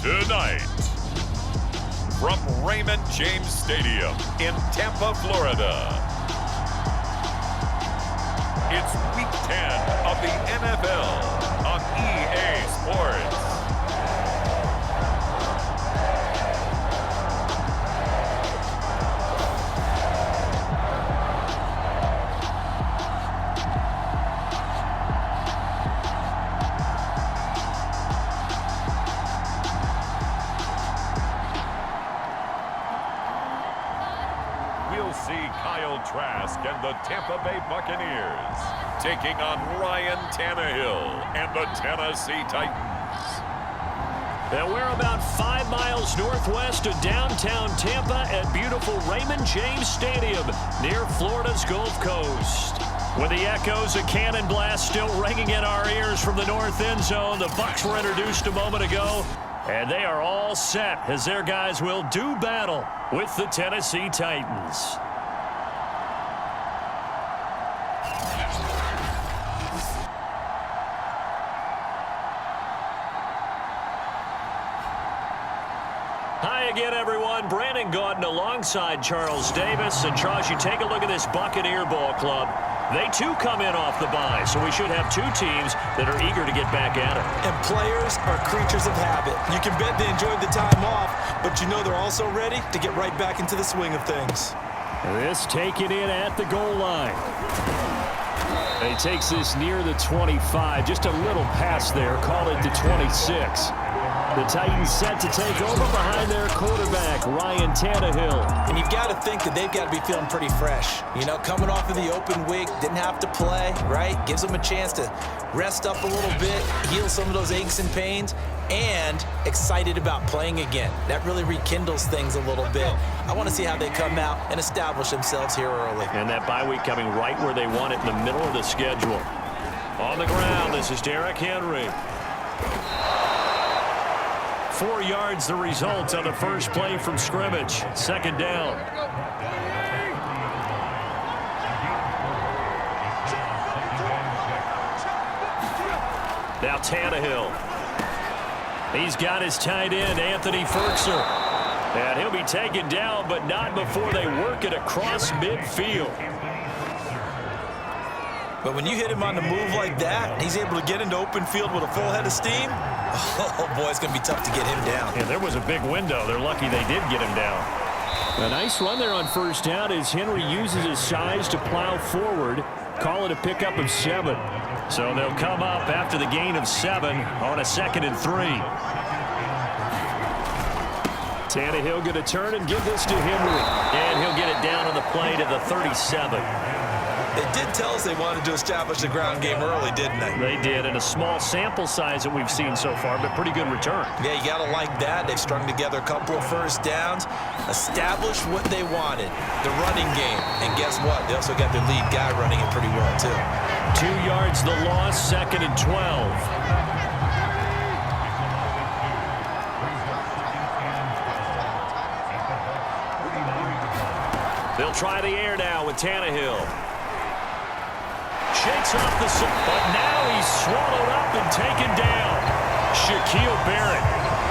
Tonight, from Raymond James Stadium in Tampa, Florida, it's Week 10 of the NFL on EA Sports. Trask and the Tampa Bay Buccaneers taking on Ryan Tannehill and the Tennessee Titans. And we're about 5 miles northwest of downtown Tampa at beautiful Raymond James Stadium near Florida's Gulf Coast. With the echoes of cannon blast still ringing in our ears from the north end zone, the Bucs were introduced a moment ago, and they are all set as their guys will do battle with the Tennessee Titans. Hi again, everyone. Brandon Gaudin alongside Charles Davis. And Charles, you take a look at this Buccaneer ball club. They, too, come in off the bye, so we should have two teams that are eager to get back at it. And players are creatures of habit. You can bet they enjoyed the time off, but you know they're also ready to get right back into the swing of things. This taken in at the goal line. And he takes this near the 25. Just a little pass there. Call it the 26. The Titans set to take over behind their quarterback, Ryan Tannehill. And you've got to think that they've got to be feeling pretty fresh. You know, coming off of the open week, didn't have to play, right? Gives them a chance to rest up a little bit, heal some of those aches and pains, and excited about playing again. That really rekindles things a little bit. I want to see how they come out and establish themselves here early. And that bye week coming right where they want it in the middle of the schedule. On the ground, this is Derrick Henry. 4 yards the result on the first play from scrimmage. Second down. Now Tannehill. He's got his tight end, Anthony Ferguson. And he'll be taken down, but not before they work it across midfield. But when you hit him on the move like that, and he's able to get into open field with a full head of steam, oh boy, it's going to be tough to get him down. Yeah, there was a big window. They're lucky they did get him down. A nice run there on first down as Henry uses his size to plow forward. Call it a pickup of 7. So they'll come up after the gain of 7 on a 2nd and 3. Tannehill going to turn and give this to Henry. And he'll get it down on the play to the 37. They did tell us they wanted to establish the ground game early, didn't they? They did, and a small sample size that we've seen so far, but pretty good return. Yeah, you got to like that. They've strung together a couple of first downs, established what they wanted, the running game. And guess what? They also got their lead guy running it pretty well, too. 2 yards the loss, 2nd and 12. They'll try the air now with Tannehill. Shakes off the but now he's swallowed up and taken down. Shaquille Barrett.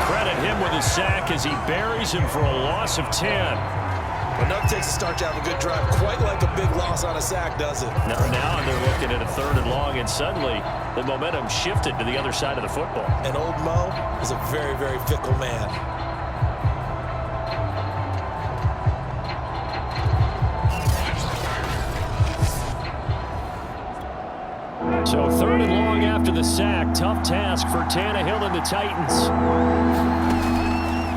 Credit him with a sack as he buries him for a loss of 10. Well, nothing takes a start to have a good drive quite like a big loss on a sack, does it? Now they're looking at a 3rd and long, and suddenly the momentum shifted to the other side of the football. And old Mo is a very, very fickle man. So 3rd and long after the sack. Tough task for Tannehill and the Titans.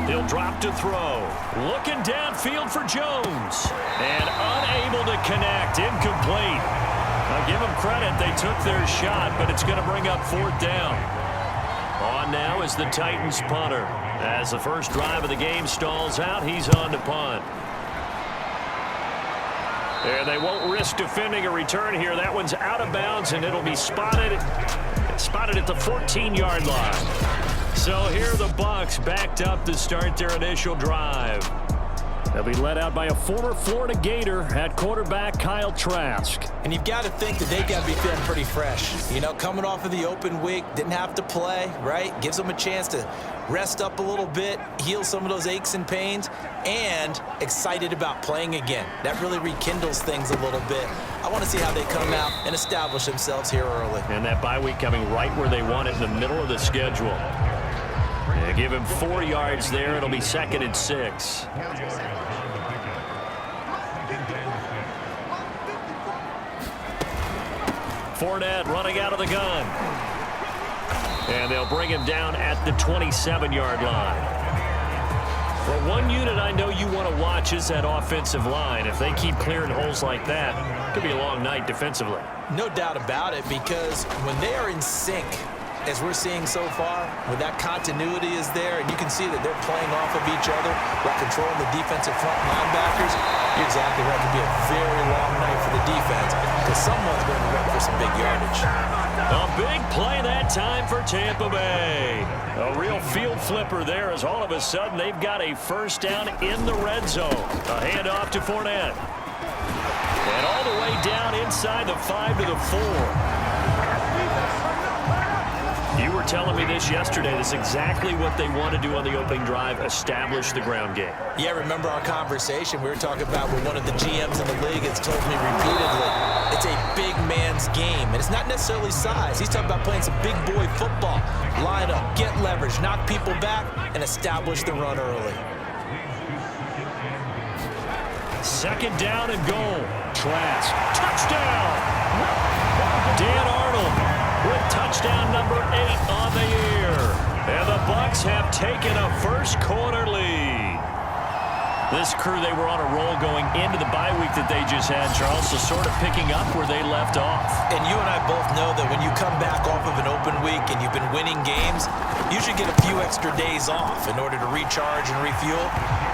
He'll drop to throw. Looking downfield for Jones. And unable to connect. Incomplete. I'll give them credit. They took their shot, but it's going to bring up 4th down. On now is the Titans punter. As the first drive of the game stalls out, he's on to punt. And they won't risk defending a return here. That one's out of bounds, and it'll be spotted at the 14-yard line. So here the Bucs backed up to start their initial drive. They'll be led out by a former Florida Gator at quarterback, Kyle Trask. And you've got to think that they've got to be feeling pretty fresh. You know, coming off of the open week, didn't have to play, right? Gives them a chance to rest up a little bit, heal some of those aches and pains, and excited about playing again. That really rekindles things a little bit. I want to see how they come out and establish themselves here early. And that bye week coming right where they want it, in the middle of the schedule. They give him 4 yards there. It'll be 2nd and 6. Fournette running out of the gun. And they'll bring him down at the 27-yard line. For one unit I know you want to watch is that offensive line. If they keep clearing holes like that, it could be a long night defensively. No doubt about it, because when they are in sync, as we're seeing so far, when that continuity is there and you can see that they're playing off of each other while controlling the defensive front linebackers, you're exactly right. It could be a very long night for the defense because someone's going to run for some big yardage. A big play that time for Tampa Bay. A real field flipper there as all of a sudden they've got a first down in the red zone. A handoff to Fournette. And all the way down inside the 5 to the 4. You were telling me this yesterday. This is exactly what they want to do on the opening drive, establish the ground game. Yeah, remember our conversation? We were talking about where one of the GMs in the league has told me repeatedly, it's a big man's game. And it's not necessarily size. He's talking about playing some big boy football. Line up, get leverage, knock people back, and establish the run early. 2nd down and goal. Trask. Touchdown! Dan Arnold with touchdown number 8 on the year. And the Bucs have taken a first quarter lead. This crew, they were on a roll going into the bye week that they just had, Charles, so sort of picking up where they left off. And you and I both know that when you come back off of an open week and you've been winning games, you should get a few extra days off in order to recharge and refuel.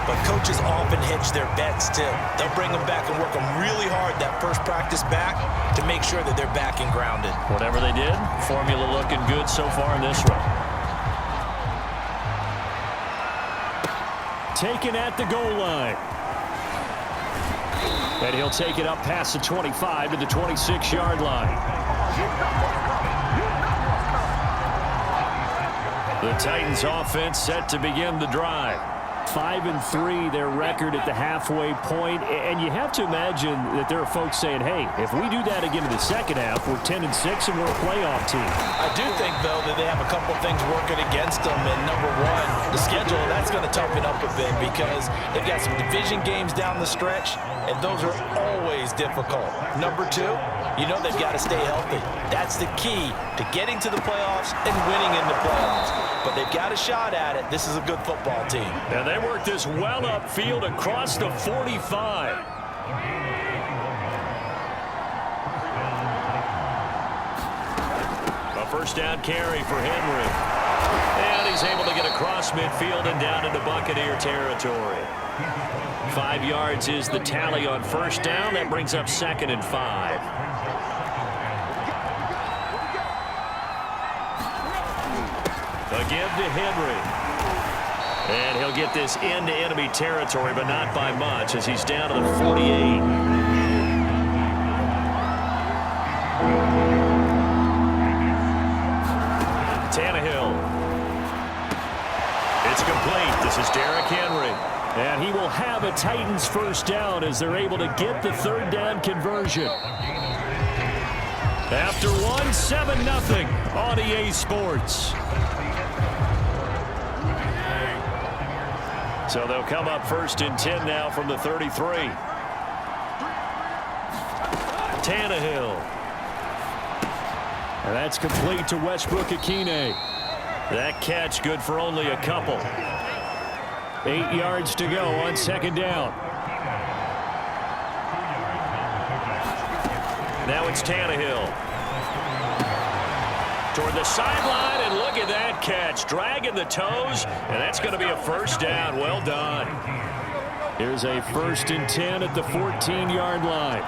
But coaches often hedge their bets, too. They'll bring them back and work them really hard that first practice back to make sure that they're back and grounded. Whatever they did, formula looking good so far in this one. Taken at the goal line. And he'll take it up past the 25 to the 26-yard line. The Titans offense set to begin the drive. 5-3 their record at the halfway point, and you have to imagine that there are folks saying, hey, if we do that again in the second half, we're 10-6 and we're a playoff team. I do think, though, that they have a couple things working against them, and number one, the schedule, that's going to toughen up a bit because they've got some division games down the stretch, and those are always difficult. Number two, you know they've got to stay healthy. That's the key to getting to the playoffs and winning in the playoffs. But they've got a shot at it. This is a good football team. And they work this well upfield across the 45. A first down carry for Henry. And he's able to get across midfield and down into Buccaneer territory. 5 yards is the tally on first down. That brings up 2nd and 5. A give to Henry. And he'll get this into enemy territory, but not by much as he's down to the 48. Tannehill. It's complete. This is Derrick Henry. And he will have a Titans first down as they're able to get the 3rd down conversion. After 7-0 on EA Sports. So they'll come up 1st and 10 now from the 33. Tannehill. And that's complete to Westbrook-Ikhine. That catch good for only a couple. 8 yards to go on 2nd down. Now it's Tannehill. Toward the sideline, and look at that catch. Dragging the toes, and that's going to be a first down. Well done. Here's a 1st and 10 at the 14-yard line.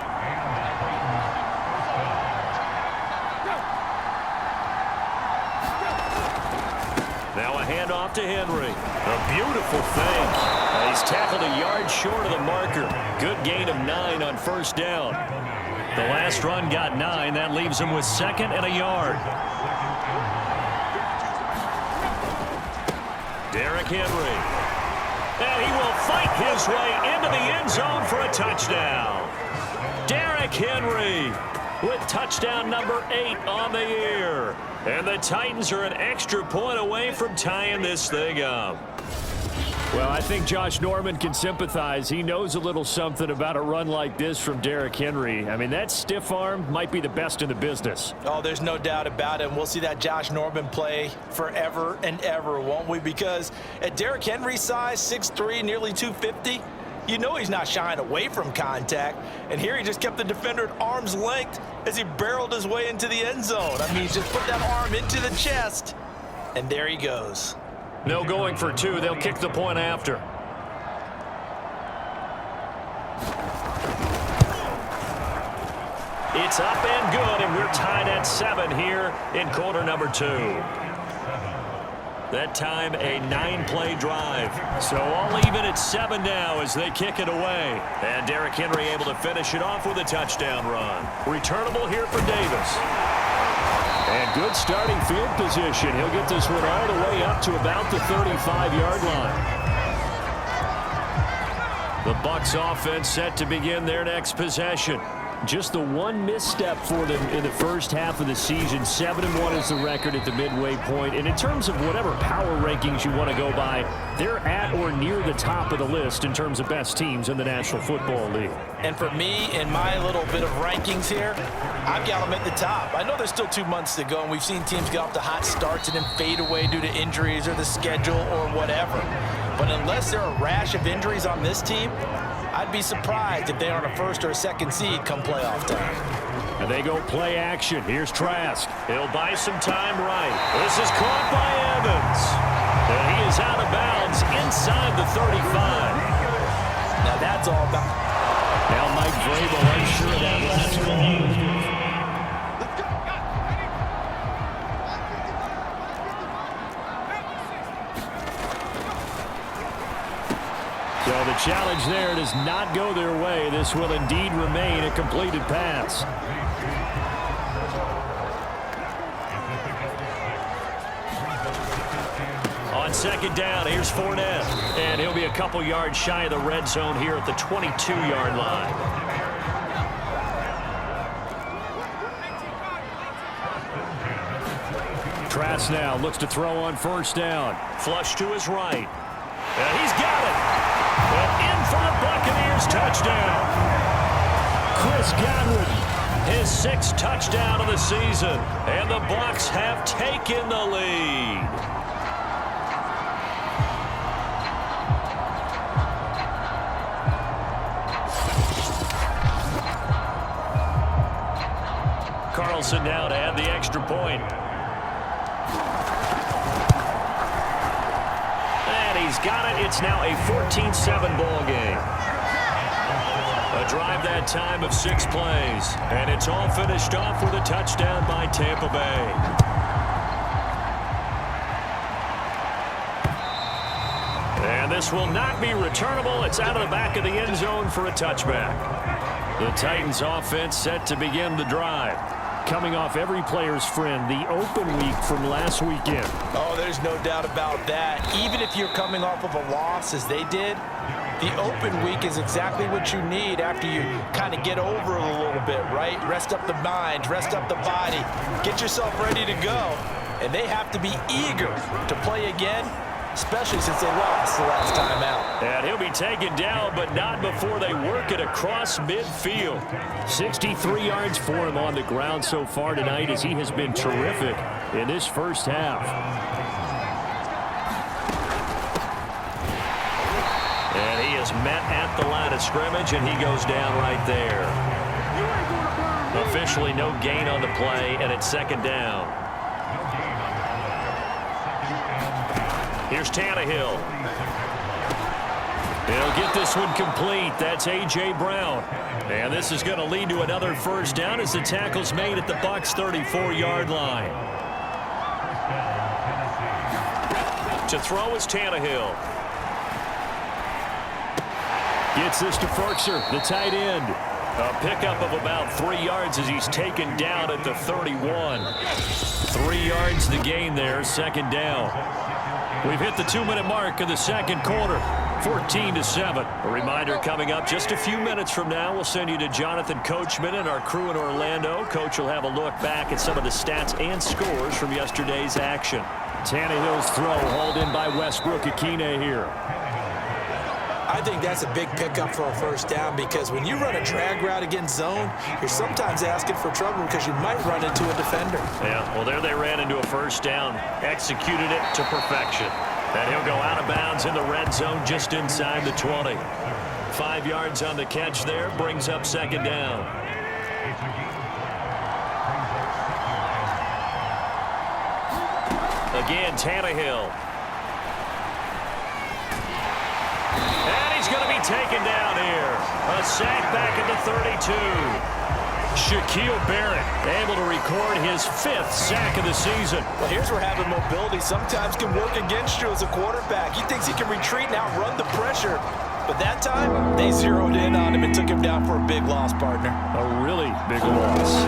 Now a handoff to Henry. A beautiful fake. He's tackled a yard short of the marker. Good gain of 9 on first down. The last run got 9. That leaves him with 2nd and a yard. Derrick Henry. And he will fight his way into the end zone for a touchdown. Derrick Henry with touchdown number 8 on the year. And the Titans are an extra point away from tying this thing up. Well, I think Josh Norman can sympathize. He knows a little something about a run like this from Derrick Henry. I mean, that stiff arm might be the best in the business. Oh, there's no doubt about it. And we'll see that Josh Norman play forever and ever, won't we? Because at Derrick Henry's size, 6'3", nearly 250, you know he's not shying away from contact. And here he just kept the defender at arm's length as he barreled his way into the end zone. I mean, he just put that arm into the chest, and there he goes. No going for 2. They'll kick the point after. It's up and good, and we're tied at 7 here in quarter number 2. That time a 9-play drive. So all even at 7 now as they kick it away. And Derrick Henry able to finish it off with a touchdown run. Returnable here for Davis. And good starting field position. He'll get this one all the way up to about the 35-yard line. The Bucs offense set to begin their next possession. Just the one misstep for them in the first half of the season. 7-1 is the record at the midway point. And in terms of whatever power rankings you want to go by, they're at or near the top of the list in terms of best teams in the National Football League. And for me, in my little bit of rankings here, I've got them at the top. I know there's still 2 months to go, and we've seen teams get off to hot starts and then fade away due to injuries or the schedule or whatever. But unless there are a rash of injuries on this team, I'd be surprised if they aren't a 1st or a 2nd seed come playoff time. And they go play action. Here's Trask. He'll buy some time right. This is caught by Evans. And he is out of bounds inside the 35. Now that's all about. Now Mike Vrabel unsure of that last call. So the challenge there does not go their way. This will indeed remain a completed pass. On 2nd down, here's Fournette. And he'll be a couple yards shy of the red zone here at the 22-yard line. Trask now looks to throw on 1st down. Flush to his right. And he's got it. And in for the Buccaneers touchdown. Chris Godwin, his 6th touchdown of the season. And the Bucs have taken the lead. Carlson now to add the extra point. He's got it. It's now a 14-7 ball game. A drive that time of 6 plays. And it's all finished off with a touchdown by Tampa Bay. And this will not be returnable. It's out of the back of the end zone for a touchback. The Titans offense set to begin the drive. Coming off every player's friend, the open week from last weekend. Oh, there's no doubt about that. Even if you're coming off of a loss as they did, the open week is exactly what you need after you kind of get over it a little bit, right? Rest up the mind, rest up the body, get yourself ready to go. And they have to be eager to play again, especially since they lost the last time out. And he'll be taken down, but not before they work it across midfield. 63 yards for him on the ground so far tonight as he has been terrific in this first half. And he is met at the line of scrimmage, and he goes down right there. Officially no gain on the play, and it's 2nd down. Here's Tannehill. He'll get this one complete. That's A.J. Brown. And this is going to lead to another 1st down as the tackle's made at the Bucs' 34-yard line. To throw is Tannehill. Gets this to Ferkser, the tight end. A pickup of about 3 yards as he's taken down at the 31. 3 yards the gain there, second down. We've hit the 2-minute mark of the second quarter. 14-7. A reminder coming up just a few minutes from now. We'll send you to Jonathan Coachman and our crew in Orlando. Coach will have a look back at some of the stats and scores from yesterday's action. Tannehill's throw hauled in by Westbrook-Ikhine here. I think that's a big pickup for a first down because when you run a drag route against zone, you're sometimes asking for trouble because you might run into a defender. Yeah, well, there they ran into a first down. Executed it to perfection. And he'll go out of bounds in the red zone just inside the 20. 5 yards on the catch there, brings up second down. Again, Tannehill. And he's going to be taken down here. A sack back at the 32. Shaquille Barrett able to record his 5th sack of the season. Well, here's where having mobility sometimes can work against you as a quarterback. He thinks he can retreat and outrun the pressure. But that time, they zeroed in on him and took him down for a big loss, partner. A really big loss.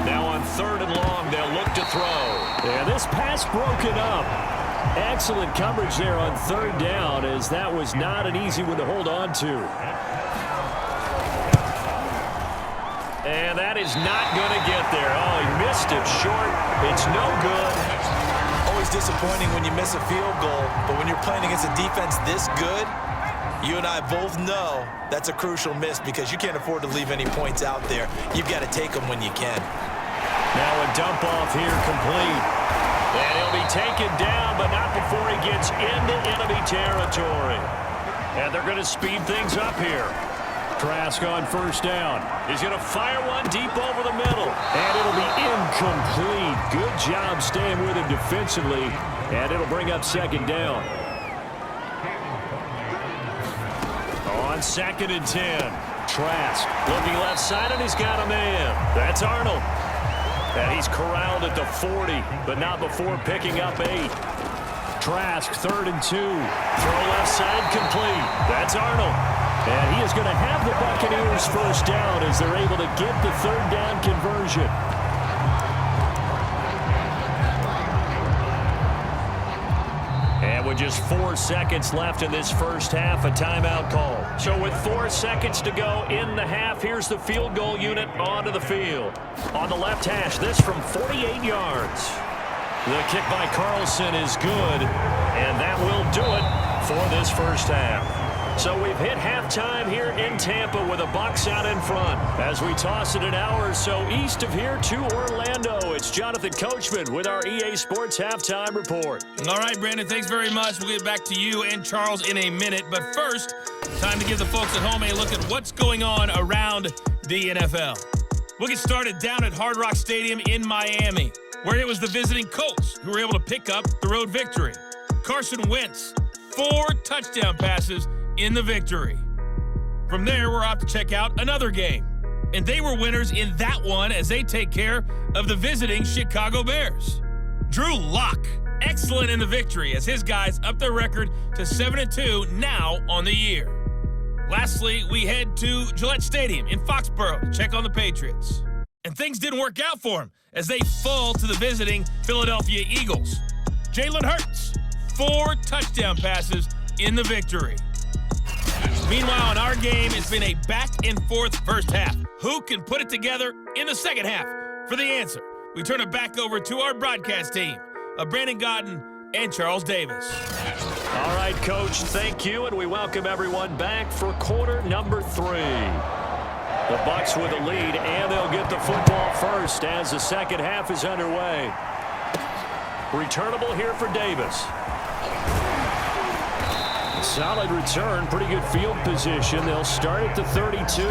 Now on 3rd and long, they'll look to throw. Yeah, this pass broken up. Excellent coverage there on 3rd down, as that was not an easy one to hold on to. And that is not going to get there. Oh, he missed it short. It's no good. Always disappointing when you miss a field goal, but when you're playing against a defense this good, you and I both know that's a crucial miss because you can't afford to leave any points out there. You've got to take them when you can. Now a dump off here complete. And he'll be taken down, but not before he gets into enemy territory. And they're going to speed things up here. Trask on first down. He's going to fire one deep over the middle. And it'll be incomplete. Good job staying with him defensively. And it'll bring up second down. On 2nd and 10. Trask looking left side, and he's got a man. That's Arnold. And he's corralled at the 40, but not before picking up 8. Trask, 3rd and 2. Throw left side complete. That's Arnold. And he is going to have the Buccaneers first down as they're able to get the 3rd down conversion. And with just 4 seconds left in this first half, a timeout call. So with 4 seconds to go in the half, here's the field goal unit onto the field. On the left hash, this from 48 yards. The kick by Carlson is good, and that will do it for this first half. So we've hit halftime here in Tampa with the Bucs out in front. As we toss it an hour or so east of here to Orlando, it's Jonathan Coachman with our EA Sports Halftime Report. All right, Brandon, thanks very much. We'll get back to you and Charles in a minute. But first, time to give the folks at home a look at what's going on around the NFL. We'll get started down at Hard Rock Stadium in Miami, where it was the visiting Colts who were able to pick up the road victory. Carson Wentz, 4 touchdown passes in the victory. From there, we're off to check out another game. And they were winners in that one as they take care of the visiting Chicago Bears. Drew Lock, excellent in the victory as his guys up their record to 7-2 now on the year. Lastly, we head to Gillette Stadium in Foxborough to check on the Patriots. And things didn't work out for them as they fall to the visiting Philadelphia Eagles. Jalen Hurts, 4 touchdown passes in the victory. Meanwhile, in our game, it's been a back-and-forth first half. Who can put it together in the second half? For the answer, we turn it back over to our broadcast team of Brandon Godden and Charles Davis. All right, Coach, thank you, and we welcome everyone back for quarter number 3. The Bucs with a lead, and they'll get the football first as the second half is underway. Returnable here for Davis. Solid return, pretty good field position. They'll start at the 32.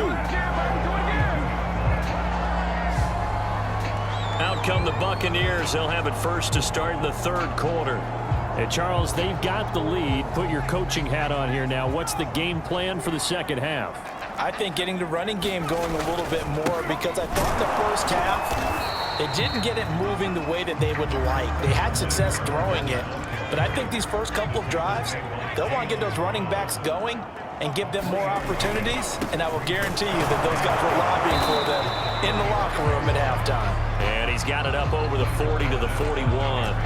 Out come the Buccaneers. They'll have it first to start in the 3rd quarter. And Charles, they've got the lead. Put your coaching hat on here now. What's the game plan for the second half? I think getting the running game going a little bit more because I thought the first half, they didn't get it moving the way that they would like. They had success throwing it, But I think these first couple of drives, they'll want to get those running backs going and give them more opportunities, and I will guarantee you that those guys were lobbying for them in the locker room at halftime. And he's got it up over the 40 to the 41.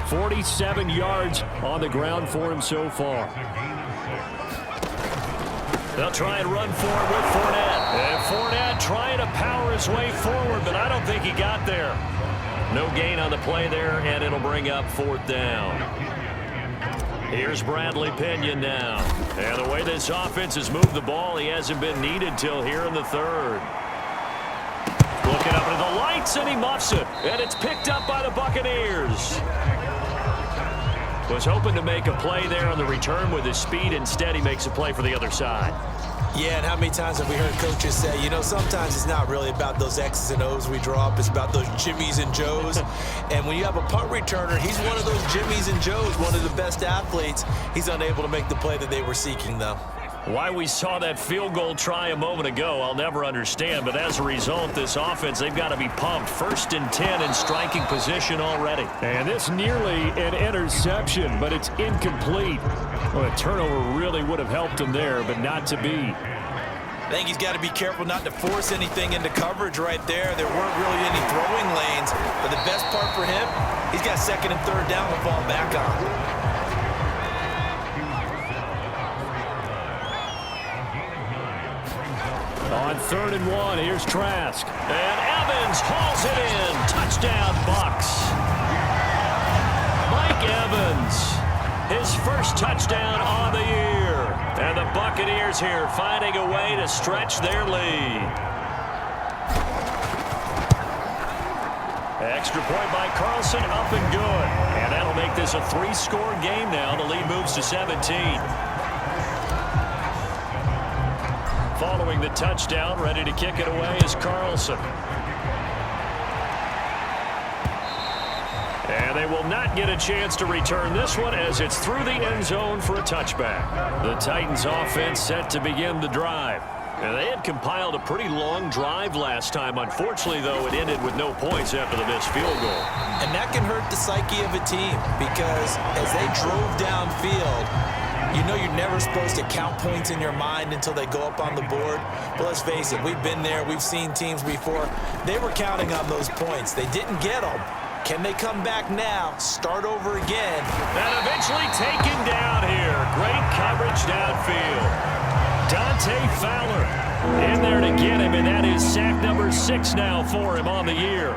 47 yards on the ground for him so far. They'll try and run for it with Fournette. And Fournette trying to power his way forward, but I don't think he got there. No gain on the play there, and it'll bring up 4th down. Here's Bradley Pinion now. And the way this offense has moved the ball, he hasn't been needed till here in the 3rd. Looking up into the lights, and he muffs it. And it's picked up by the Buccaneers. Was hoping to make a play there on the return with his speed. Instead, he makes a play for the other side. Yeah, and how many times have we heard coaches say, you know, sometimes it's not really about those X's and O's we draw up. It's about those Jimmies and Joes. And when you have a punt returner, he's one of those Jimmies and Joes, one of the best athletes. He's unable to make the play that they were seeking, though. Why we saw that field goal try a moment ago, I'll never understand. But as a result, this offense, they've got to be pumped. 1st and 10 in striking position already. And this nearly an interception, but it's incomplete. Well, a turnover really would have helped him there, but not to be. I think he's got to be careful not to force anything into coverage right there. There weren't really any throwing lanes. But the best part for him, he's got 2nd and 3rd down to fall back on. On 3rd and 1, here's Trask. And Evans hauls it in. Touchdown, Bucs. Mike Evans, his first touchdown on the year. And the Buccaneers here finding a way to stretch their lead. Extra point by Carlson, up and good. And that'll make this a 3-score game now. The lead moves to 17. Following the touchdown, ready to kick it away is Carlson. And they will not get a chance to return this one as it's through the end zone for a touchback. The Titans offense set to begin the drive. And they had compiled a pretty long drive last time. Unfortunately, though, it ended with no points after the missed field goal. And that can hurt the psyche of a team because as they drove downfield, you know you're never supposed to count points in your mind until they go up on the board. But let's face it, we've been there. We've seen teams before. They were counting on those points. They didn't get them. Can they come back now, start over again? And eventually taken down here. Great coverage downfield. Dante Fowler in there to get him, and that is sack number 6 now for him on the year.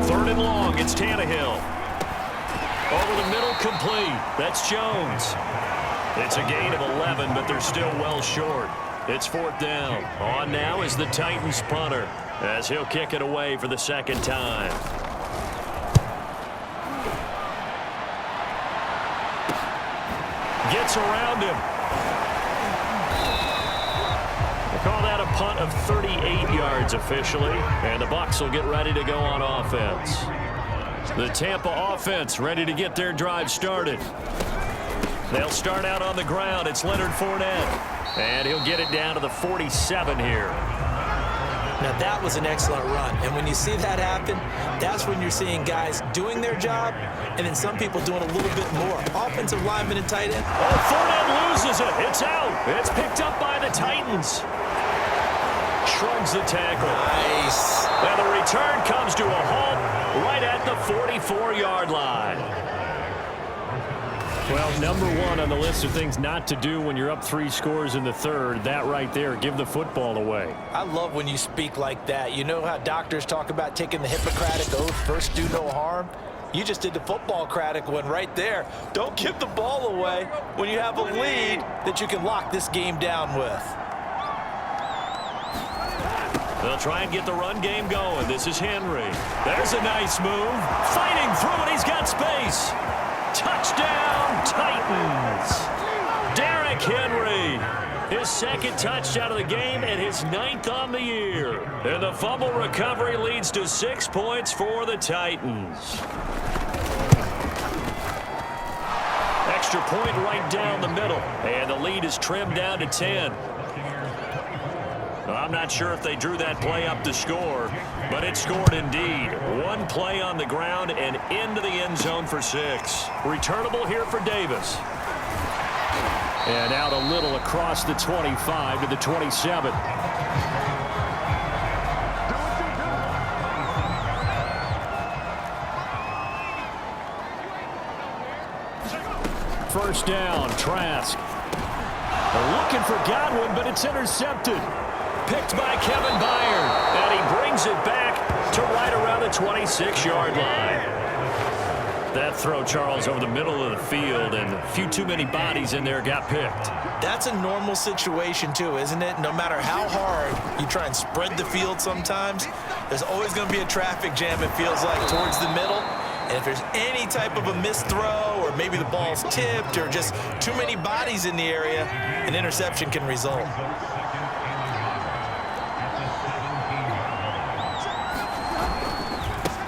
3rd and long, it's Tannehill. Over the middle, complete. That's Jones. It's a gain of 11, but they're still well short. It's 4th down. On now is the Titans punter as he'll kick it away for the 2nd time. Gets around him. They call that a punt of 38 yards officially, and the Bucs will get ready to go on offense. The Tampa offense ready to get their drive started. They'll start out on the ground. It's Leonard Fournette, and he'll get it down to the 47 here. Now, that was an excellent run. And when you see that happen, that's when you're seeing guys doing their job and then some people doing a little bit more. Offensive lineman and tight end. Oh, Fournette loses it. It's out. It's picked up by the Titans. Shrugs the tackle. Nice. And the return comes to a halt right at the 44-yard line. Well, number 1 on the list of things not to do when you're up 3 scores in the 3rd, that right there, give the football away. I love when you speak like that. You know how doctors talk about taking the Hippocratic oath, first do no harm? You just did the football-cratic one right there. Don't give the ball away when you have a lead that you can lock this game down with. They'll try and get the run game going. This is Henry. There's a nice move. Fighting through it. He's got space. Touchdown, Titans. Derrick Henry. His 2nd touchdown of the game and his 9th on the year. And the fumble recovery leads to 6 points for the Titans. Extra point right down the middle. And the lead is trimmed down to 10. I'm not sure if they drew that play up to score, but it scored indeed. One play on the ground and into the end zone for 6. Returnable here for Davis. And out a little across the 25 to the 27. First down, Trask. They're looking for Godwin, but it's intercepted. Picked by Kevin Byard, and he brings it back to right around the 26-yard line. That throw, Charles, over the middle of the field, and a few too many bodies in there got picked. That's a normal situation, too, isn't it? No matter how hard you try and spread the field sometimes, there's always going to be a traffic jam, it feels like, towards the middle. And if there's any type of a missed throw, or maybe the ball's tipped, or just too many bodies in the area, an interception can result.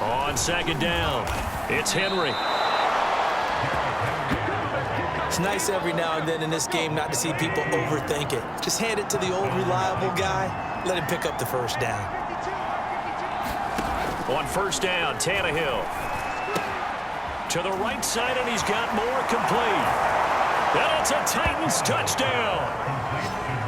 On second down, it's Henry. It's nice every now and then in this game not to see people overthink it. Just hand it to the old reliable guy, let him pick up the first down. On first down, Tannehill. To the right side, and he's got more complete. And it's a Titans touchdown.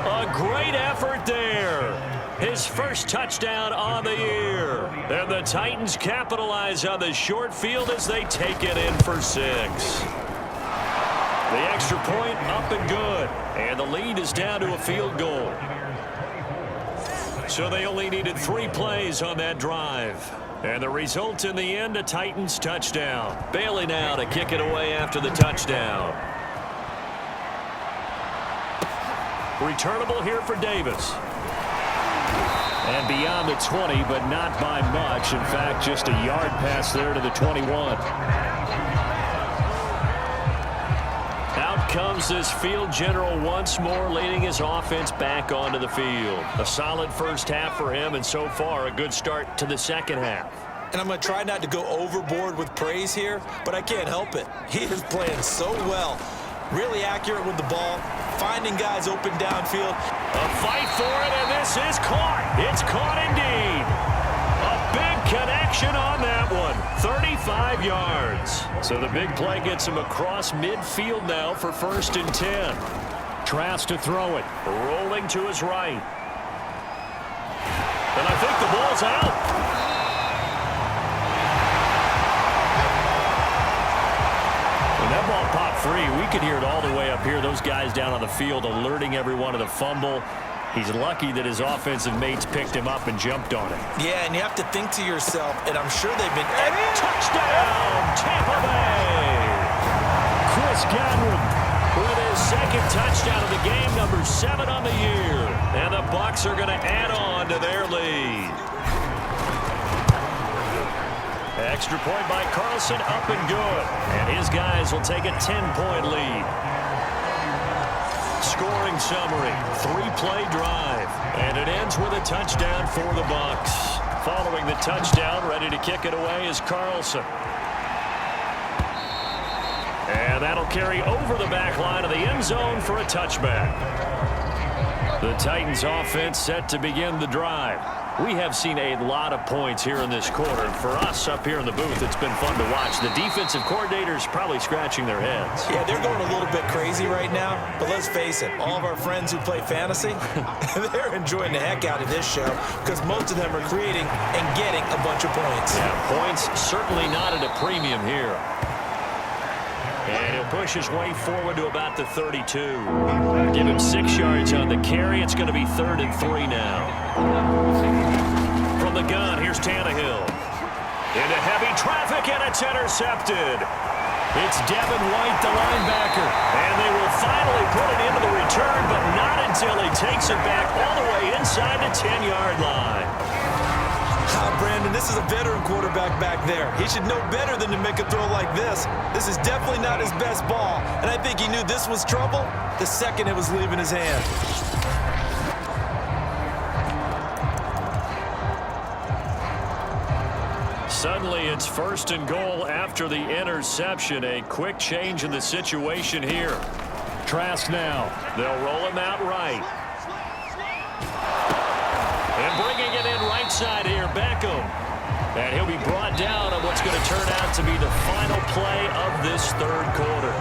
A great effort there. His first touchdown on the year. And the Titans capitalize on the short field as they take it in for 6. The extra point up and good. And the lead is down to a field goal. So they only needed 3 plays on that drive. And the result in the end, a Titans touchdown. Bailey now to kick it away after the touchdown. Returnable here for Davis. And beyond the 20, but not by much. In fact, just a yard pass there to the 21. Out comes this field general once more, leading his offense back onto the field. A solid first half for him, and so far a good start to the second half. And I'm going to try not to go overboard with praise here, but I can't help it. He is playing so well. Really accurate with the ball, finding guys open downfield. A fight for it, and this is caught. It's caught indeed. A big connection on that one. 35 yards. So the big play gets him across midfield now for 1st and 10. Trask to throw it. Rolling to his right. And I think the ball's out. That ball popped free. We could hear it all the way up here. Those guys down on the field alerting everyone of the fumble. He's lucky that his offensive mates picked him up and jumped on it. Yeah, and you have to think to yourself, and I'm sure they've been... Touchdown, Tampa Bay! Chris Godwin with his 2nd touchdown of the game, number 7 on the year. And the Bucs are going to add on to their lead. Extra point by Carlson, up and good. And his guys will take a 10-point lead. Scoring summary, 3-play drive. And it ends with a touchdown for the Bucs. Following the touchdown, ready to kick it away is Carlson. And that'll carry over the back line of the end zone for a touchback. The Titans offense set to begin the drive. We have seen a lot of points here in this quarter. For us up here in the booth, it's been fun to watch. The defensive coordinators probably scratching their heads. Yeah, they're going a little bit crazy right now. But let's face it, all of our friends who play fantasy, they're enjoying the heck out of this show because most of them are creating and getting a bunch of points. Yeah, points certainly not at a premium here. And he'll push his way forward to about the 32. Give him 6 yards on the carry. It's going to be 3rd and 3 now. From the gun, here's Tannehill. Into heavy traffic, and it's intercepted. It's Devin White, the linebacker. And they will finally put it into the return, but not until he takes it back all the way inside the 10-yard line. Brandon, this is a veteran quarterback back there. He should know better than to make a throw like this. This is definitely not his best ball, and I think he knew this was trouble the second it was leaving his hand. Suddenly, it's 1st and goal after the interception. A quick change in the situation here. Trask now. They'll roll him out right. And bringing it in right side here, Beckham. And he'll be brought down on what's going to turn out to be the final play of this third quarter.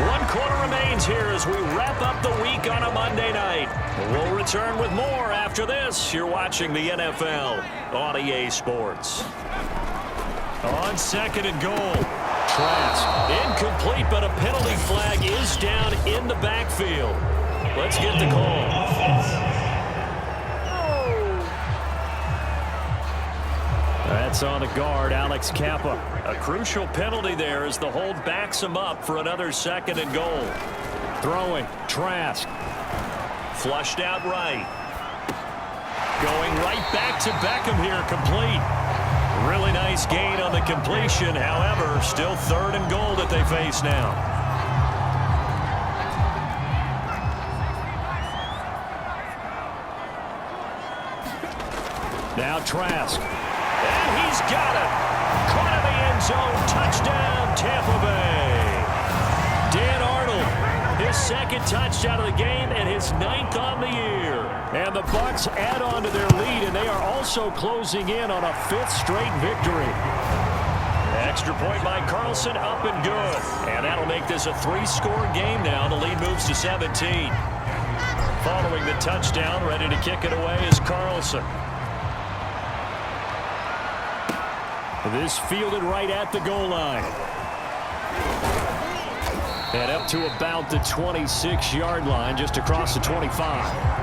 1 quarter remains here as we wrap up the week on a Monday night. We'll return with more after this. You're watching the NFL on EA Sports. On 2nd and goal. Trask. Incomplete, but a penalty flag is down in the backfield. Let's get the call. That's on the guard, Alex Kappa. A crucial penalty there as the hold backs him up for another 2nd and goal. Throwing, Trask. Flushed out right. Going right back to Beckham here, complete. Really nice gain on the completion. However, still 3rd and goal that they face now. Now Trask. And he's got it. Caught in the end zone. Touchdown, Tampa Bay. Dan Arnold, his 2nd touchdown of the game and his 9th on the year. And the Bucs add on to their lead, and they are also closing in on a 5th straight victory. Extra point by Carlson, up and good. And that'll make this a 3-score game now. The lead moves to 17. Following the touchdown, ready to kick it away is Carlson. This fielded right at the goal line. And up to about the 26-yard line, just across the 25.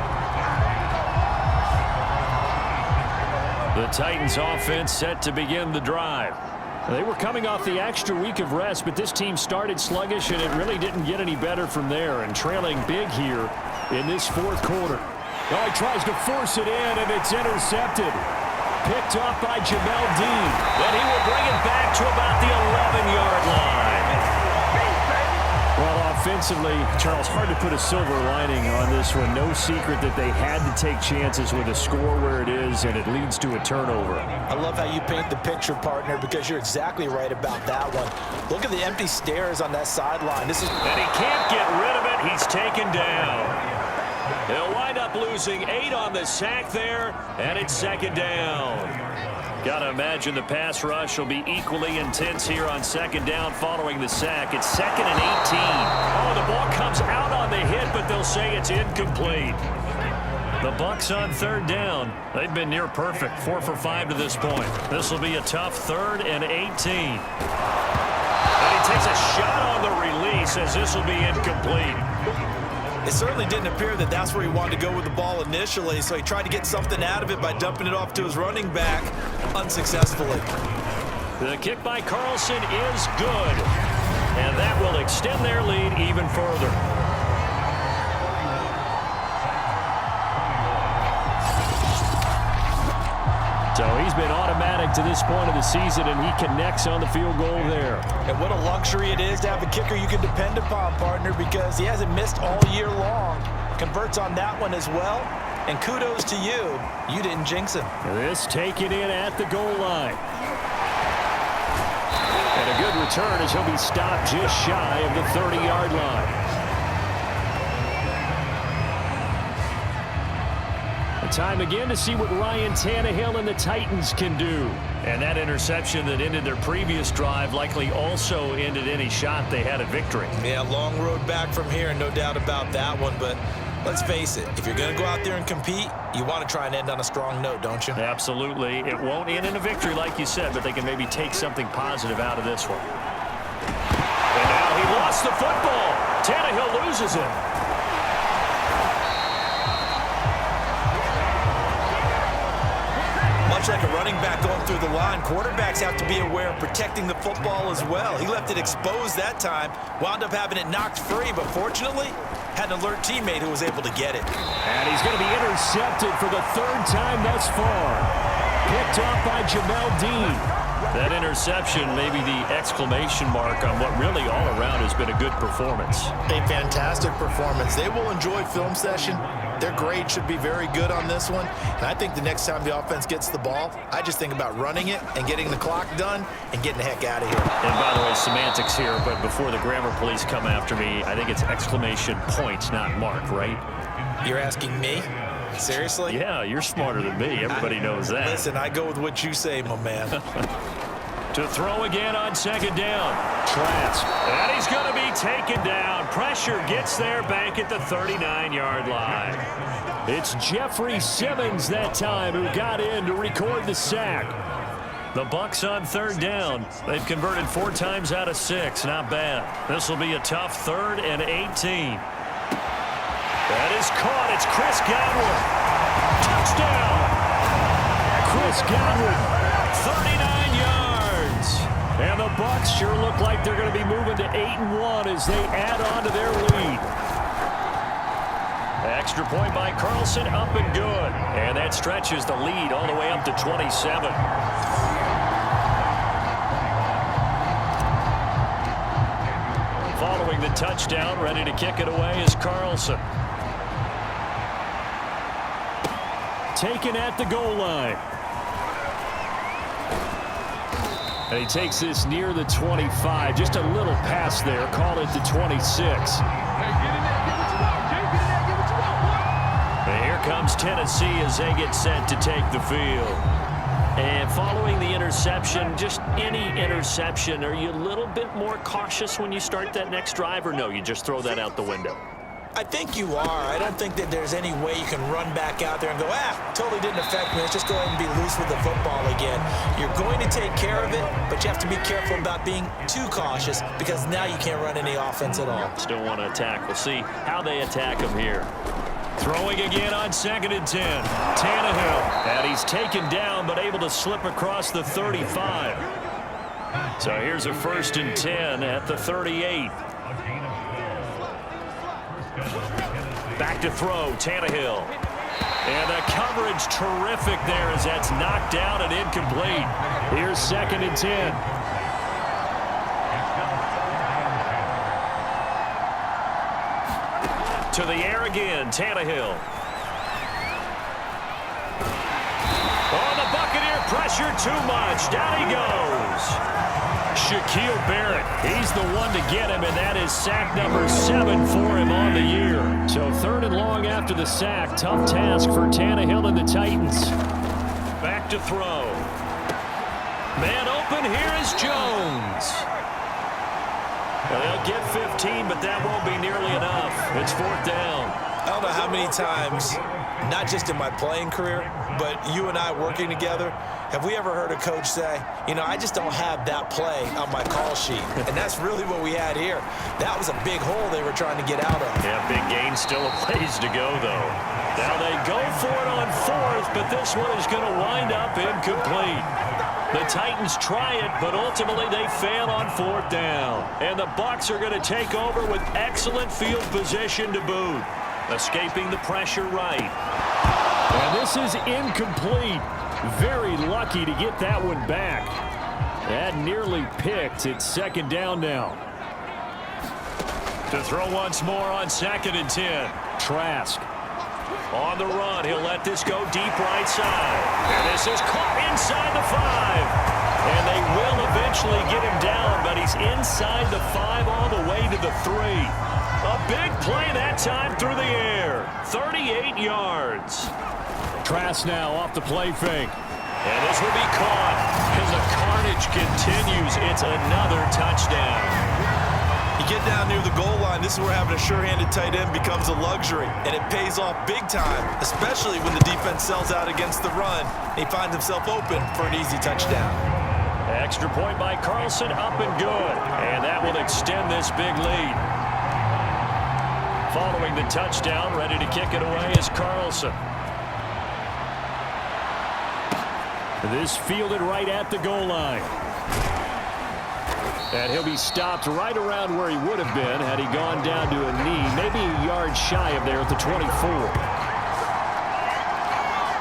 The Titans offense set to begin the drive. They were coming off the extra week of rest, but this team started sluggish, and it really didn't get any better from there, and trailing big here in this 4th quarter. Oh, he tries to force it in, and it's intercepted. Picked off by Jamel Dean. And he will bring it back to about the 11-yard line. Well, offensively, Charles, hard to put a silver lining on this one. No secret that they had to take chances with a score where it is, and it leads to a turnover. I love how you paint the picture, partner, because you're exactly right about that one. Look at the empty stares on that sideline. And he can't get rid of it. He's taken down. He'll wind up losing 8 on the sack there, and it's 2nd down. Got to imagine the pass rush will be equally intense here on 2nd down following the sack. It's 2nd and 18. Oh, the ball comes out on the hit, but they'll say it's incomplete. The Bucs on 3rd down. They've been near perfect, 4 for 5 to this point. This will be a tough 3rd and 18. And he takes a shot on the release as this will be incomplete. It certainly didn't appear that that's where he wanted to go with the ball initially, so he tried to get something out of it by dumping it off to his running back unsuccessfully. The kick by Carlson is good, and that will extend their lead even further. So he's been automatic to this point of the season, and he connects on the field goal there. And what a luxury it is to have a kicker you can depend upon, partner, because he hasn't missed all year long. Converts on that one as well. And kudos to you. You didn't jinx him. This taken in at the goal line. And a good return as he'll be stopped just shy of the 30-yard line. Time again to see what Ryan Tannehill and the Titans can do. And that interception that ended their previous drive likely also ended any shot they had at victory. Yeah, long road back from here, no doubt about that one. But let's face it, if you're going to go out there and compete, you want to try and end on a strong note, don't you? Absolutely. It won't end in a victory like you said, but they can maybe take something positive out of this one. And now he lost the football. Tannehill loses it. Much like a running back going through the line, quarterbacks have to be aware of protecting the football as well. He left it exposed that time, wound up having it knocked free, but fortunately, had an alert teammate who was able to get it. And he's going to be intercepted for the 3rd time thus far. Picked off by Jamel Dean. That interception may be the exclamation mark on what really all around has been a good performance. A fantastic performance. They will enjoy film session. Their grade should be very good on this one. And I think the next time the offense gets the ball, I just think about running it and getting the clock done and getting the heck out of here. And by the way, semantics here, but before the grammar police come after me, I think it's exclamation point, not mark, right? You're asking me? Seriously? Yeah, you're smarter than me. Everybody knows that. Listen, I go with what you say, my man. To throw again on second down. Trask. And he's going to be taken down. Pressure gets there back at the 39-yard line. It's Jeffrey Simmons that time who got in to record the sack. The Bucs on third down. They've converted 4 times out of 6. Not bad. This will be a tough 3rd and 18. That is caught. It's Chris Godwin. Touchdown. Chris Godwin, 39 yards. And the Bucs sure look like they're going to be moving to 8-1 as they add on to their lead. Extra point by Carlson, up and good. And that stretches the lead all the way up to 27. Following the touchdown, ready to kick it away is Carlson. Taken at the goal line. And he takes this near the 25. Just a little pass there. Call it the 26. And here comes Tennessee as they get set to take the field. And following the interception, just any interception, are you a little bit more cautious when you start that next drive, or no, you just throw that out the window? I think you are. I don't think that there's any way you can run back out there and go, totally didn't affect me. Let's just go ahead and be loose with the football again. You're going to take care of it, but you have to be careful about being too cautious because now you can't run any offense at all. Still want to attack. We'll see how they attack him here. Throwing again on 2nd and 10. Tannehill. And he's taken down, but able to slip across the 35. So here's a 1st and 10 at the 38. Back to throw, Tannehill. And the coverage terrific there as that's knocked down and incomplete. Here's 2nd and 10. To the air again, Tannehill. Oh, the Buccaneer pressure too much. Down he goes. Shaquille Barrett, he's the one to get him, and that is sack number 7 for him on the year. So 3rd and long after the sack. Tough task for Tannehill and the Titans. Back to throw. Man open, here is Jones. Well, they'll get 15, but that won't be nearly enough. It's 4th down. I don't know how many times, not just in my playing career, but you and I working together, have we ever heard a coach say, you know, I just don't have that play on my call sheet. And that's really what we had here. That was a big hole they were trying to get out of. Yeah, big gain, still a ways to go, though. Now they go for it on 4th, but this one is going to wind up incomplete. The Titans try it, but ultimately they fail on 4th down. And the Bucs are going to take over with excellent field position to boot. Escaping the pressure right. And this is incomplete. Very lucky to get that one back. That nearly picked. It's 2nd down now. To throw once more on 2nd and 10. Trask. On the run, he'll let this go deep right side. And this is caught inside the 5. And they will eventually get him down, but he's inside the 5 all the way to the 3. A big play that time through the air. 38 yards. Trask now off the play fake. And this will be caught. As the carnage continues, it's another touchdown. You get down near the goal line, this is where having a sure-handed tight end becomes a luxury, and it pays off big time, especially when the defense sells out against the run, and he finds himself open for an easy touchdown. Extra point by Carlson, up and good, and that will extend this big lead. Following the touchdown, ready to kick it away is Carlson. This fielded right at the goal line. And he'll be stopped right around where he would have been had he gone down to a knee, maybe a yard shy of there at the 24.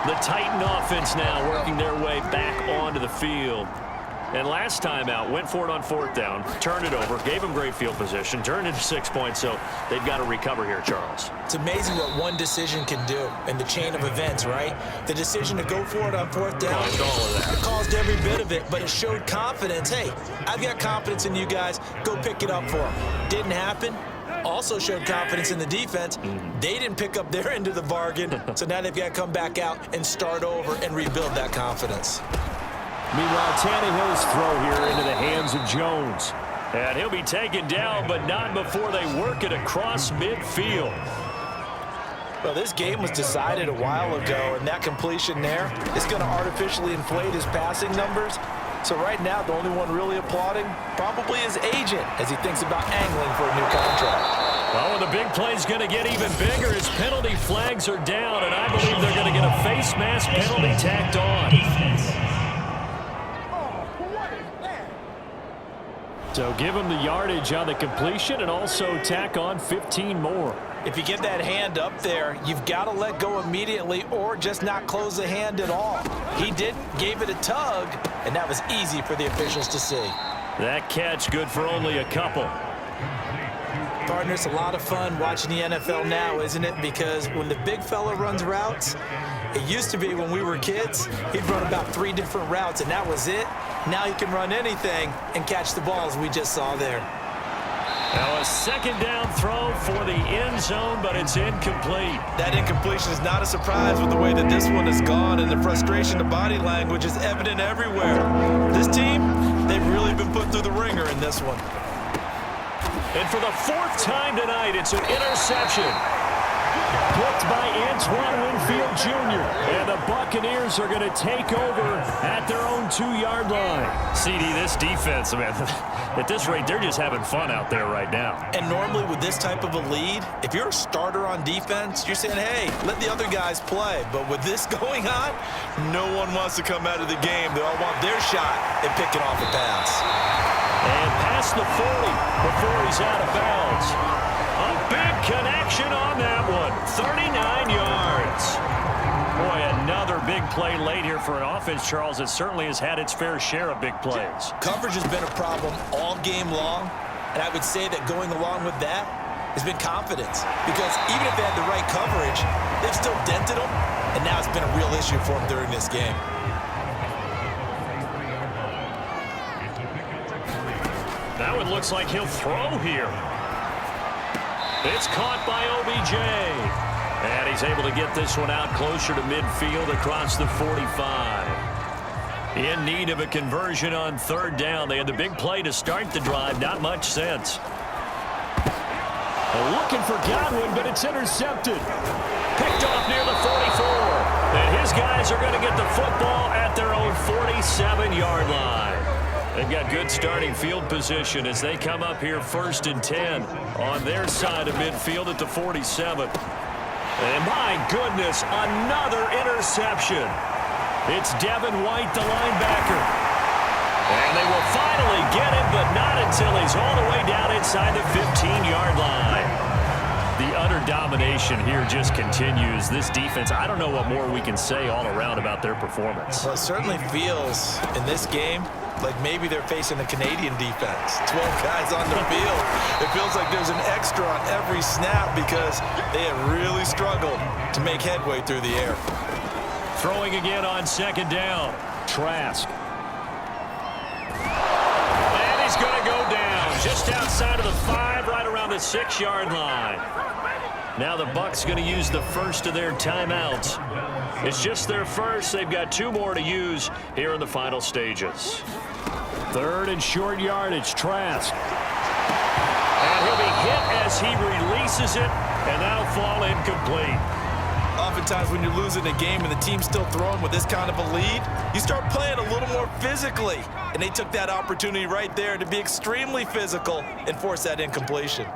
The Titan offense now working their way back onto the field. And last time out, went for it on 4th down, turned it over, gave him great field position, turned it to 6 points, so they've got to recover here, Charles. It's amazing what one decision can do in the chain of events, right? The decision to go for it on 4th down, Caused all of that. It caused every bit of it, but it showed confidence. Hey, I've got confidence in you guys. Go pick it up for them. Didn't happen. also showed confidence in the defense. They didn't pick up their end of the bargain, so now they've got to come back out and start over and rebuild that confidence. Meanwhile, Tannehill's throw here into the hands of Jones. And he'll be taken down, but not before they work it across midfield. Well, this game was decided a while ago, and that completion there is going to artificially inflate his passing numbers. So right now, the only one really applauding probably his agent as he thinks about angling for a new contract. Well, and the big play's going to get even bigger as penalty flags are down, and I believe they're going to get a face mask penalty tacked on. So give him the yardage on the completion and also tack on 15 more. If you get that hand up there, you've got to let go immediately or just not close the hand at all. He didn't, gave it a tug, and that was easy for the officials to see. That catch good for only a couple. Partner, it's a lot of fun watching the NFL now, isn't it? Because when the big fella runs routes, it used to be when we were kids, he'd run about 3 different routes, and that was it. Now he can run anything and catch the balls we just saw there. Now a second down throw for the end zone, but it's incomplete. That incompletion is not a surprise with the way that this one has gone, and the frustration of body language is evident everywhere. This team, they've really been put through the ringer in this one. And for the 4th time tonight, it's an interception. Picked by Antoine Winfield Jr. And the Buccaneers are going to take over at their own 2-yard line. CD, this defense, man, at this rate, they're just having fun out there right now. And normally with this type of a lead, if you're a starter on defense, you're saying, hey, let the other guys play. But with this going on, no one wants to come out of the game. They all want their shot at picking off a pass. And past the 40 before he's out of bounds. A big connection on that one. 39 yards. Boy, another big play late here for an offense, Charles, that certainly has had its fair share of big plays. Coverage has been a problem all game long, and I would say that going along with that has been confidence. Because even if they had the right coverage, they've still dented them, and now it's been a real issue for them during this game. That one looks like he'll throw here. It's caught by OBJ. And he's able to get this one out closer to midfield across the 45. In need of a conversion on 3rd down. They had the big play to start the drive. Not much sense. Looking for Godwin, but it's intercepted. Picked off near the 44. And his guys are going to get the football at their own 47-yard line. They've got good starting field position as they come up here 1st and 10 on their side of midfield at the 47. And my goodness, another interception. It's Devin White, the linebacker. And they will finally get him, but not until he's all the way down inside the 15-yard line. The utter domination here just continues. This defense, I don't know what more we can say all around about their performance. Well, it certainly feels in this game like maybe they're facing the Canadian defense. 12 guys on the field. It feels like there's an extra on every snap because they have really struggled to make headway through the air. Throwing again on 2nd down. Trask. And he's going to go down just outside of the 5, right around the 6-yard line. Now the Bucs going to use the first of their timeouts. It's just their first. They've got 2 more to use here in the final stages. 3rd and short yardage, Trask. And he'll be hit as he releases it, and that'll fall incomplete. Oftentimes when you're losing a game and the team's still throwing with this kind of a lead, you start playing a little more physically. And they took that opportunity right there to be extremely physical and force that incompletion.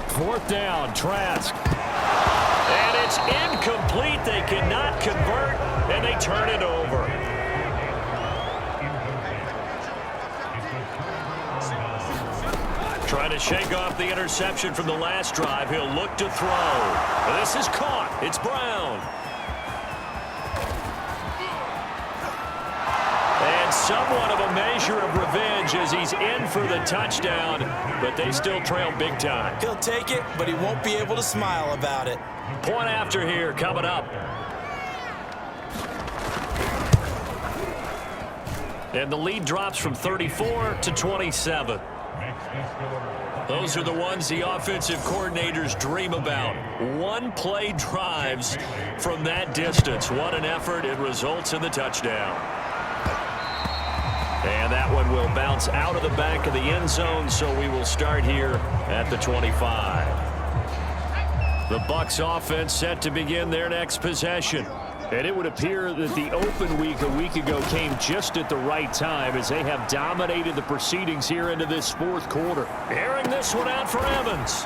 Fourth down, Trask. And it's incomplete. They cannot convert, and they turn it over. Trying to shake off the interception from the last drive. He'll look to throw. This is caught. It's Brown. And somewhat of a measure of revenge as he's in for the touchdown, but they still trail big time. He'll take it, but he won't be able to smile about it. Point after here coming up. And the lead drops from 34 to 27. Those are the ones the offensive coordinators dream about. One-play drives from that distance. What an effort. It results in the touchdown. And that one will bounce out of the back of the end zone, so we will start here at the 25. The Bucs offense set to begin their next possession. And it would appear that the open week a week ago came just at the right time as they have dominated the proceedings here into this fourth quarter. Airing this one out for Evans.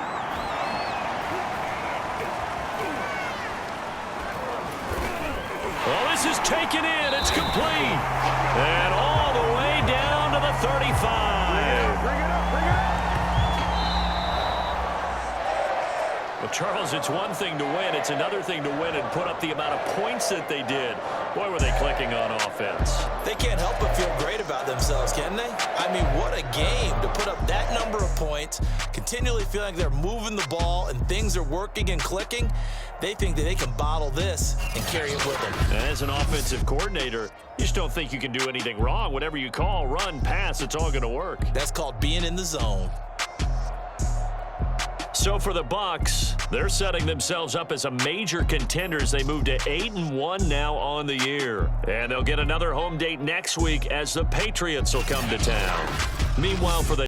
Well, this is taken in. It's complete. And all the way down to the 35. Bring it up. Well, Charles, it's one thing to win. It's another thing to win and put up the amount of points that they did. Boy, were they clicking on offense. They can't help but feel great about themselves, can they? I mean, what a game to put up that number of points, continually feeling like they're moving the ball and things are working and clicking. They think that they can bottle this and carry it with them. As an offensive coordinator, you just don't think you can do anything wrong. Whatever you call, run, pass, it's all going to work. That's called being in the zone. So for the Bucs, they're setting themselves up as a major contenders. They move to 8-1 now on the year. And they'll get another home date next week as the Patriots will come to town. Meanwhile, for the